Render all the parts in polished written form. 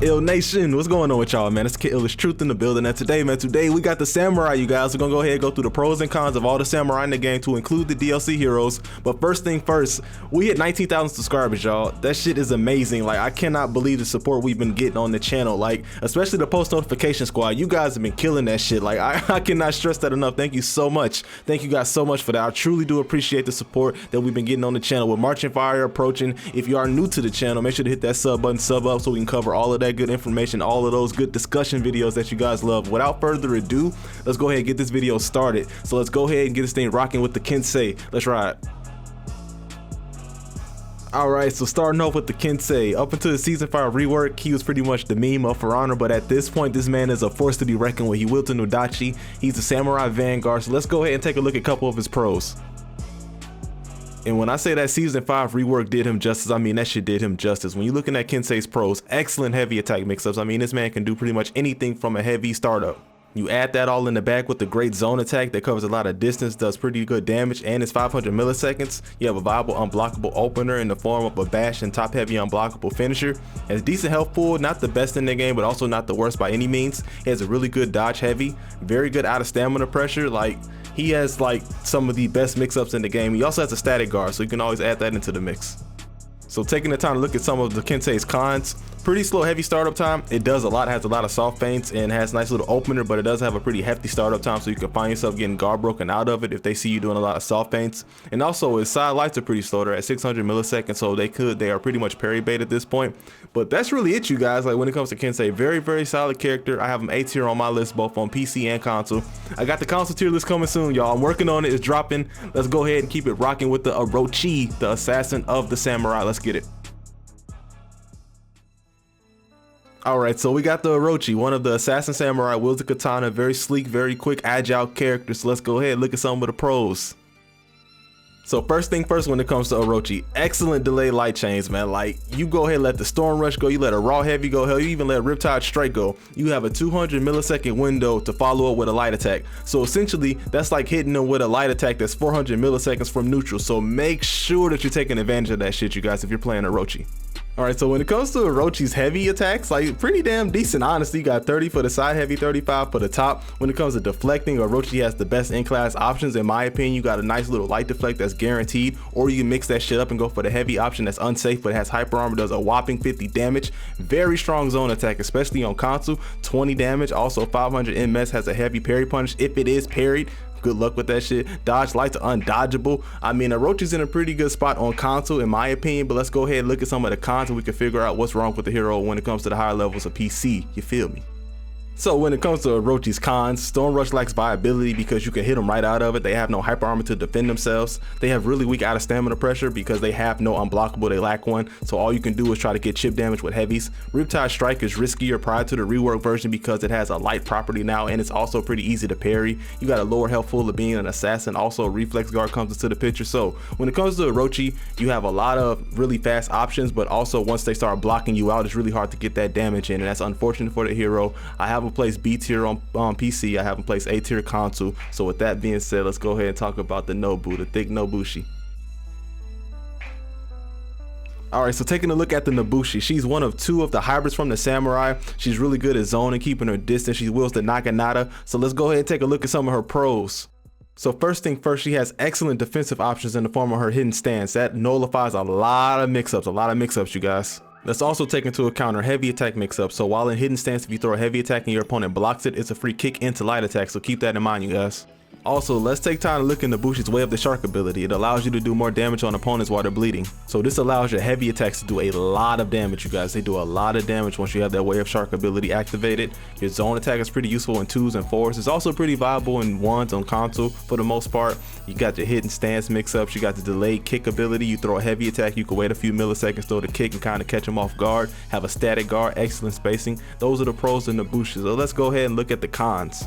Ill Nation, what's going on with y'all, man? It's Kid Illest Truth in the building, and today we got the samurai, you guys. We're gonna go ahead and go through the pros and cons of all the samurai in the game to include the DLC heroes. But first thing first, we hit 19,000 subscribers, y'all. That shit is amazing. Like, I cannot believe the support we've been getting on the channel, like, especially the post notification squad. You guys have been killing that shit. Like, I cannot stress that enough. Thank you so much. Thank you guys so much for that. I truly do appreciate the support that we've been getting on the channel. With Marching Fire approaching, if you are new to the channel, make sure to hit that sub button, sub up, so we can cover all of that good information, all of those good discussion videos that you guys love. Without further ado, let's go ahead and get this video started. So let's go ahead and get this thing rocking with the Kensei. Let's ride. Alright, so starting off with the Kensei. Up until the Season 5 rework, he was pretty much the meme of For Honor, but at this point, this man is a force to be reckoned with. He wielded Nodachi. He's a samurai vanguard, so let's go ahead and take a look at a couple of his pros. And when I say that Season 5 rework did him justice, I mean that shit did him justice. When you're looking at Kensei's pros, excellent heavy attack mix-ups. I mean, this man can do pretty much anything from a heavy startup. You add that all in the back with the great zone attack that covers a lot of distance, does pretty good damage, and is 500 milliseconds. You have a viable unblockable opener in the form of a bash and top heavy unblockable finisher. Has decent health pool, not the best in the game, but also not the worst by any means. He has a really good dodge heavy, very good out of stamina pressure. Like, he has like some of the best mix-ups in the game. He also has a static guard, so you can always add that into the mix. So taking the time to look at some of the Kensei's cons, pretty slow heavy startup time. It does a lot, has a lot of soft feints, and has a nice little opener, but it does have a pretty hefty startup time, so you can find yourself getting guard broken out of it if they see you doing a lot of soft feints. And also his side lights are pretty slow. They're at 600 milliseconds, so they are pretty much parry bait at this point. But that's really it, you guys. Like, when it comes to Kensei, very solid character. I have him A tier on my list, both on PC and console. I got the console tier list coming soon, y'all. I'm working on it. It's dropping. Let's go ahead and keep it rocking with the Orochi, the assassin of the samurai. Let's get it. Alright, so we got the Orochi, one of the assassin samurai, wields the katana, very sleek, very quick, agile character. So let's go ahead and look at some of the pros. So first thing first, when it comes to Orochi, excellent delay light chains, man. Like, you go ahead and let the Storm Rush go, you let a Raw Heavy go, hell, you even let Riptide Strike go. You have a 200 millisecond window to follow up with a light attack. So essentially, that's like hitting them with a light attack that's 400 milliseconds from neutral. So make sure that you're taking advantage of that shit, you guys, if you're playing Orochi. Alright, so when it comes to Orochi's heavy attacks, like, pretty damn decent, honestly. You got 30 for the side heavy, 35 for the top. When it comes to deflecting, Orochi has the best in-class options, in my opinion. You got a nice little light deflect that's guaranteed, or you can mix that shit up and go for the heavy option that's unsafe but has hyper armor, does a whopping 50 damage. Very strong zone attack, especially on console, 20 damage. Also 500 MS, has a heavy parry punish if it is parried. Good luck with that shit. Dodge lights are undodgeable. I mean, Orochi's in a pretty good spot on console, in my opinion, but let's go ahead and look at some of the cons and we can figure out what's wrong with the hero when it comes to the higher levels of PC. You feel me? So when it comes to Orochi's cons, Storm Rush lacks viability because you can hit them right out of it. They have no hyper armor to defend themselves. They have really weak out of stamina pressure because they have no unblockable, they lack one. So all you can do is try to get chip damage with heavies. Riptide Strike is riskier prior to the rework version because it has a light property now, and it's also pretty easy to parry. You got a lower health pool of being an assassin. Also, Reflex Guard comes into the picture. So when it comes to Orochi, you have a lot of really fast options, but also once they start blocking you out, it's really hard to get that damage in, and that's unfortunate for the hero. I have a place B tier on PC, I have him place A tier console. So with that being said, let's go ahead and talk about the Nobu, the thick Nobushi. Alright, so taking a look at the Nobushi, she's one of two of the hybrids from the samurai. She's really good at zoning, keeping her distance. She wields the Naginata. So let's go ahead and take a look at some of her pros. So first thing first, she has excellent defensive options in the form of her hidden stance. That nullifies a lot of mix-ups, you guys. Let's also take into account her heavy attack mix-up. So while in hidden stance, if you throw a heavy attack and your opponent blocks it, it's a free kick into light attack. So keep that in mind, you guys. Also, let's take time to look into Nobushi's Way of the Shark ability. It allows you to do more damage on opponents while they're bleeding. So this allows your heavy attacks to do a lot of damage, you guys. They do a lot of damage once you have that Way of Shark ability activated. Your zone attack is pretty useful in 2s and 4s. It's also pretty viable in 1s on console for the most part. You got your hidden stance mix-ups. You got the delayed kick ability. You throw a heavy attack, you can wait a few milliseconds, throw the kick and kind of catch them off guard. Have a static guard, excellent spacing. Those are the pros of Nobushi. So let's go ahead and look at the cons.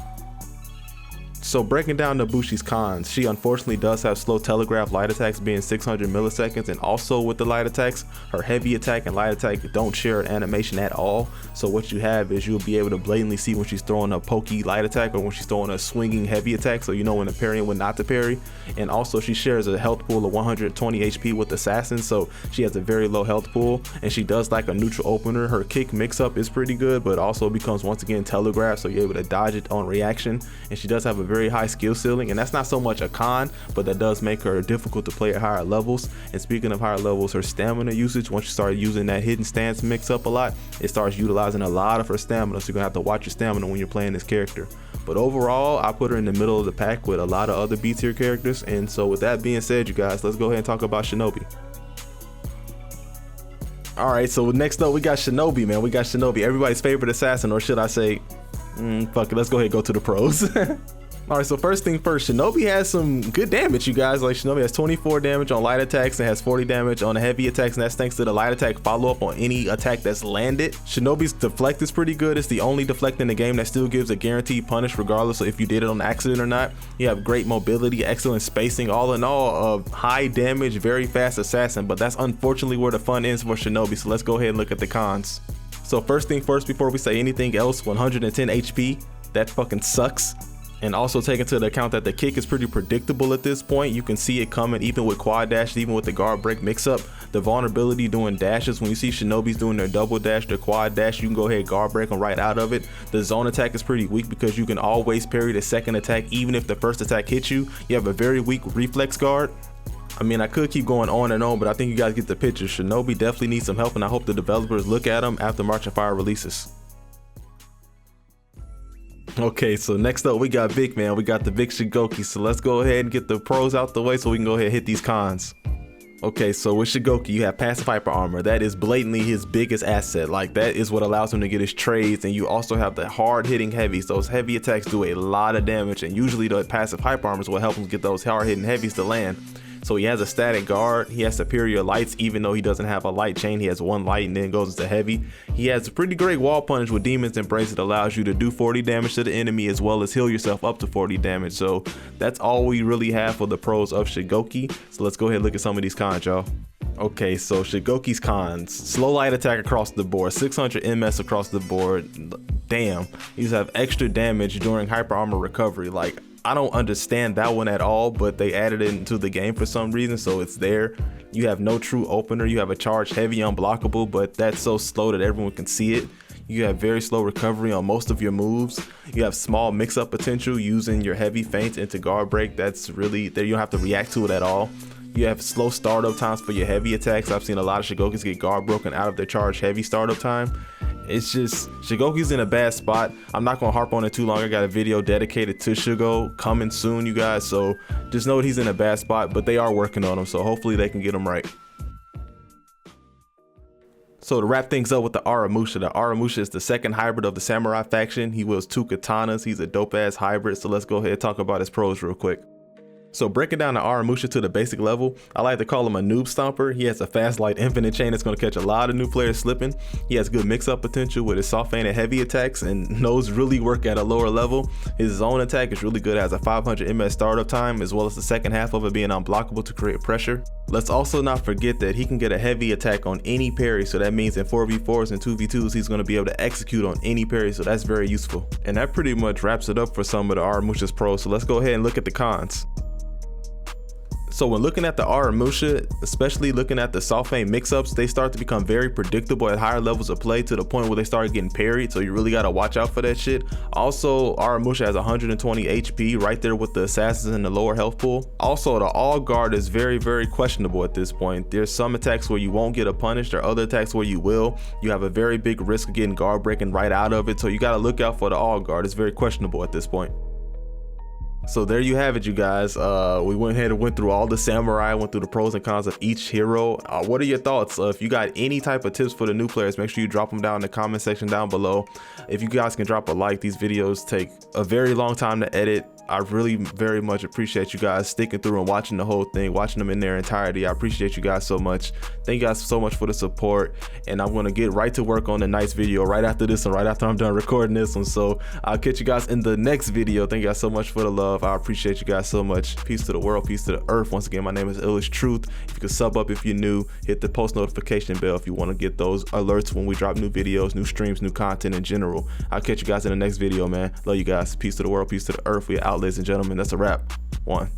So breaking down Nobushi's cons, she unfortunately does have slow telegraph light attacks being 600 milliseconds, and also with the light attacks, her heavy attack and light attack don't share an animation at all. So what you have is you'll be able to blatantly see when she's throwing a pokey light attack or when she's throwing a swinging heavy attack, so you know when to parry and when not to parry. And also she shares a health pool of 120 HP with Assassin, so she has a very low health pool, and she does like a neutral opener. Her kick mix up is pretty good, but also becomes once again telegraph, so you're able to dodge it on reaction. And she does have a very high skill ceiling, and that's not so much a con, but that does make her difficult to play at higher levels. And speaking of higher levels, her stamina usage, once you start using that hidden stance mix up a lot, it starts utilizing a lot of her stamina, so you're gonna have to watch your stamina when you're playing this character. But overall, I put her in the middle of the pack with a lot of other B tier characters. And so with that being said, you guys, let's go ahead and talk about Shinobi. Alright, so next up we got Shinobi, man. We got Shinobi, everybody's favorite assassin, or should I say, fuck it, let's go ahead and go to the pros. Alright, so first thing first, Shinobi has some good damage, you guys. Like, Shinobi has 24 damage on light attacks and has 40 damage on the heavy attacks, and that's thanks to the light attack follow-up on any attack that's landed. Shinobi's deflect is pretty good. It's the only deflect in the game that still gives a guaranteed punish regardless of if you did it on accident or not. You have great mobility, excellent spacing, all in all, a high damage, very fast assassin, but that's unfortunately where the fun ends for Shinobi, so let's go ahead and look at the cons. So first thing first, before we say anything else, 110 HP, that fucking sucks. And also take into account that the kick is pretty predictable at this point. You can see it coming even with quad dash, even with the guard break mix up. The vulnerability doing dashes, when you see Shinobi's doing their double dash, their quad dash, you can go ahead and guard break them right out of it. The zone attack is pretty weak because you can always parry the second attack even if the first attack hits you. You have a very weak reflex guard. I mean, I could keep going on and on, but I think you guys get the picture. Shinobi definitely needs some help, and I hope the developers look at them after Marching Fire releases. Okay, so next up we got Vic, man. We got the Vic Shugoki. So let's go ahead and get the pros out the way so we can go ahead and hit these cons. Okay, so with Shugoki, you have passive hyper armor. That is blatantly his biggest asset. Like, that is what allows him to get his trades. And you also have the hard hitting heavies. Those heavy attacks do a lot of damage, and usually the passive hyper armor is what helps him get those hard hitting heavies to land. So he has a static guard, he has superior lights, even though he doesn't have a light chain. He has one light and then goes into heavy. He has a pretty great wall punish with Demon's Embrace that allows you to do 40 damage to the enemy as well as heal yourself up to 40 damage. So that's all we really have for the pros of Shugoki. So let's go ahead and look at some of these cons, y'all. Okay, so Shugoki's cons: slow light attack across the board, 600 MS across the board. Damn, you have extra damage during hyper armor recovery. Like, I don't understand that one at all, but they added it into the game for some reason, so it's there. You have no true opener. You have a charge heavy unblockable, but that's so slow that everyone can see it. You have very slow recovery on most of your moves. You have small mix-up potential using your heavy feint into guard break. That's really there. You don't have to react to it at all. You have slow startup times for your heavy attacks. I've seen a lot of Shugokis get guard broken out of their charge heavy startup time. It's just, Shugoki's in a bad spot. I'm not gonna harp on it too long. I got a video dedicated to Shugo coming soon, you guys. So just know that he's in a bad spot, but they are working on him. So hopefully they can get him right. So to wrap things up with the Aramusha, is the second hybrid of the Samurai faction. He wields 2 katanas. He's a dope ass hybrid. So let's go ahead and talk about his pros real quick. So breaking down the Aramusha to the basic level, I like to call him a noob stomper. He has a fast light infinite chain that's going to catch a lot of new players slipping. He has good mix-up potential with his soft feint and heavy attacks, and those really work at a lower level. His zone attack is really good, has a 500 MS startup time, as well as the second half of it being unblockable to create pressure. Let's also not forget that he can get a heavy attack on any parry, so that means in 4v4s and 2v2s he's going to be able to execute on any parry, so that's very useful. And that pretty much wraps it up for some of the Aramusha's pros, so let's go ahead and look at the cons. So when looking at the Aramusha, especially looking at the soft feint mix-ups, they start to become very predictable at higher levels of play to the point where they start getting parried, so you really got to watch out for that shit. Also, Aramusha has 120 HP, right there with the assassins in the lower health pool. Also, the all guard is very, very questionable at this point. There's some attacks where you won't get a punish, there are other attacks where you will. You have a very big risk of getting guard breaking right out of it, so you got to look out for the all guard. It's very questionable at this point. So there you have it, you guys. We went ahead and went through all the samurai, went through the pros and cons of each hero. What are your thoughts? If you got any type of tips for the new players, make sure you drop them down in the comment section down below. If you guys can drop a like, these videos take a very long time to edit. I really very much appreciate you guys sticking through and watching the whole thing, watching them in their entirety. I appreciate you guys so much. Thank you guys so much for the support, and I'm going to get right to work on the next video right after this one, right after I'm done recording this one. So I'll catch you guys in the next video. Thank you guys so much for the love. love. I appreciate you guys so much. Peace to the world, peace to the earth. Once again, my name is Illish Truth. If you could sub up if you're new, hit the post notification bell if you want to get those alerts when we drop new videos, new streams, new content in general. I'll catch you guys in the next video, man. Love you guys. Peace to the world, peace to the earth. We out, ladies and gentlemen. That's a wrap. One.